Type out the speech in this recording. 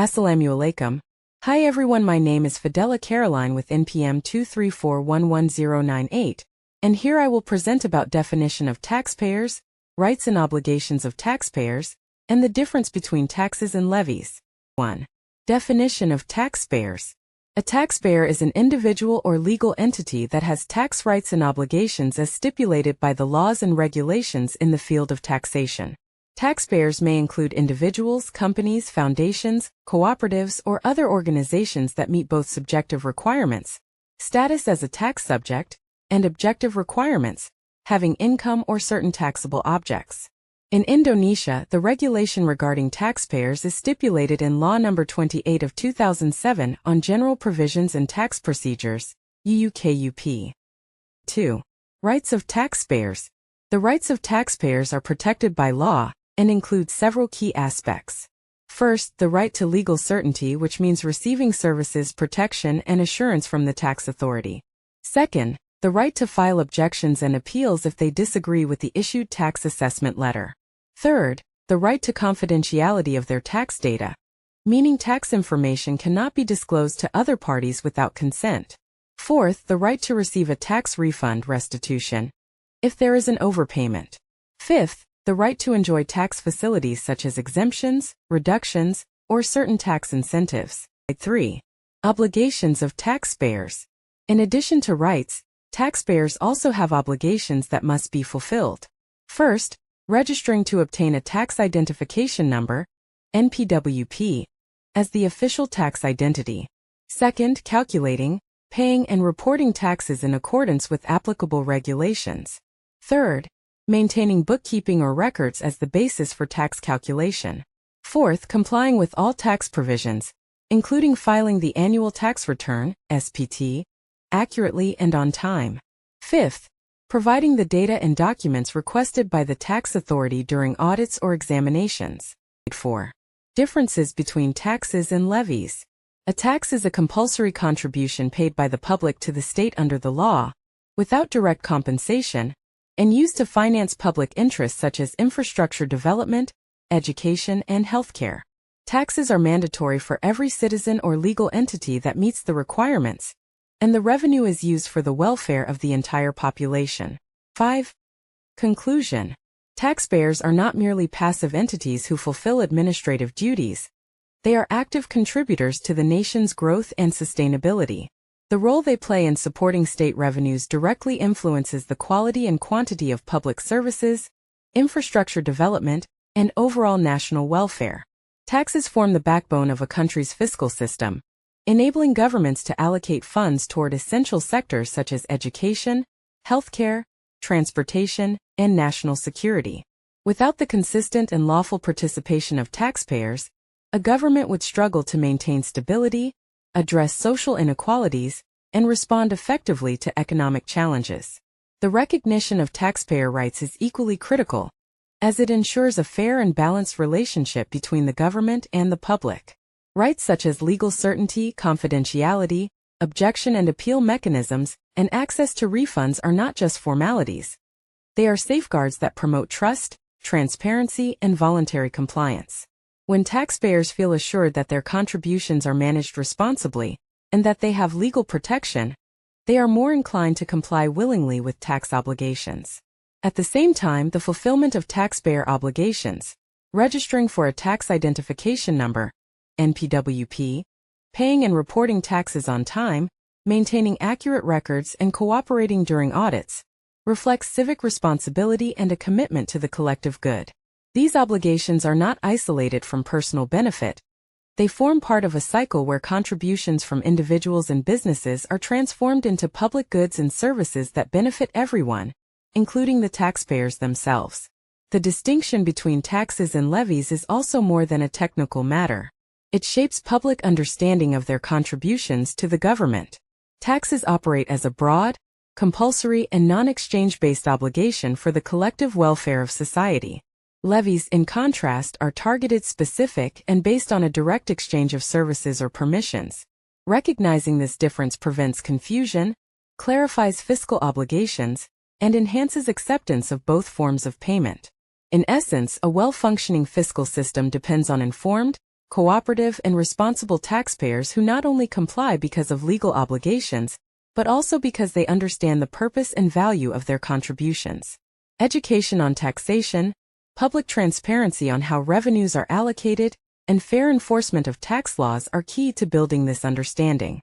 Assalamu alaikum. Hi everyone, my name is Fidela Caroline with NPM 234111098, and here I will present about definition of taxpayers, rights and obligations of taxpayers, and the difference between taxes and levies. 1. Definition of taxpayers. A taxpayer is an individual or legal entity that has tax rights and obligations as stipulated by the laws and regulations in the field of taxation. Taxpayers may include individuals, companies, foundations, cooperatives, or other organizations that meet both subjective requirements, status as a tax subject, and objective requirements, having income or certain taxable objects. In Indonesia, the regulation regarding taxpayers is stipulated in Law No. 28 of 2007 on General Provisions and Tax Procedures, UUKUP. 2. Rights of taxpayers. The rights of taxpayers are protected by law and include several key aspects. First, the right to legal certainty, which means receiving services, protection, and assurance from the tax authority. Second, the right to file objections and appeals if they disagree with the issued tax assessment letter. Third, the right to confidentiality of their tax data, meaning tax information cannot be disclosed to other parties without consent. Fourth, the right to receive a tax refund restitution if there is an overpayment. Fifth, the right to enjoy tax facilities such as exemptions, reductions, or certain tax incentives. 3. Obligations of taxpayers. In addition to rights, taxpayers also have obligations that must be fulfilled. First, registering to obtain a tax identification number, NPWP, as the official tax identity. Second, calculating, paying and reporting taxes in accordance with applicable regulations. Third, maintaining bookkeeping or records as the basis for tax calculation. Fourth, complying with all tax provisions, including filing the annual tax return, SPT, accurately and on time. Fifth, providing the data and documents requested by the tax authority during audits or examinations. 4. Differences between taxes and levies. A tax is a compulsory contribution paid by the public to the state under the law, without direct compensation, and used to finance public interests such as infrastructure development, education, and healthcare. Taxes are mandatory for every citizen or legal entity that meets the requirements, and the revenue is used for the welfare of the entire population. 5. Conclusion. Taxpayers are not merely passive entities who fulfill administrative duties. They are active contributors to the nation's growth and sustainability. The role they play in supporting state revenues directly influences the quality and quantity of public services, infrastructure development, and overall national welfare. Taxes form the backbone of a country's fiscal system, enabling governments to allocate funds toward essential sectors such as education, healthcare, transportation, and national security. Without the consistent and lawful participation of taxpayers, a government would struggle to maintain stability, address social inequalities, and respond effectively to economic challenges. The recognition of taxpayer rights is equally critical, as it ensures a fair and balanced relationship between the government and the public. Rights such as legal certainty, confidentiality, objection and appeal mechanisms, and access to refunds are not just formalities. They are safeguards that promote trust, transparency, and voluntary compliance. When taxpayers feel assured that their contributions are managed responsibly and that they have legal protection, they are more inclined to comply willingly with tax obligations. At the same time, the fulfillment of taxpayer obligations, registering for a tax identification number, NPWP, paying and reporting taxes on time, maintaining accurate records, and cooperating during audits, reflects civic responsibility and a commitment to the collective good. These obligations are not isolated from personal benefit. They form part of a cycle where contributions from individuals and businesses are transformed into public goods and services that benefit everyone, including the taxpayers themselves. The distinction between taxes and levies is also more than a technical matter. It shapes public understanding of their contributions to the government. Taxes operate as a broad, compulsory, and non-exchange-based obligation for the collective welfare of society. Levies, in contrast, are targeted, specific, and based on a direct exchange of services or permissions. Recognizing this difference prevents confusion, clarifies fiscal obligations, and enhances acceptance of both forms of payment. In essence, a well-functioning fiscal system depends on informed, cooperative, and responsible taxpayers who not only comply because of legal obligations, but also because they understand the purpose and value of their contributions. Education on taxation, public transparency on how revenues are allocated, and fair enforcement of tax laws are key to building this understanding.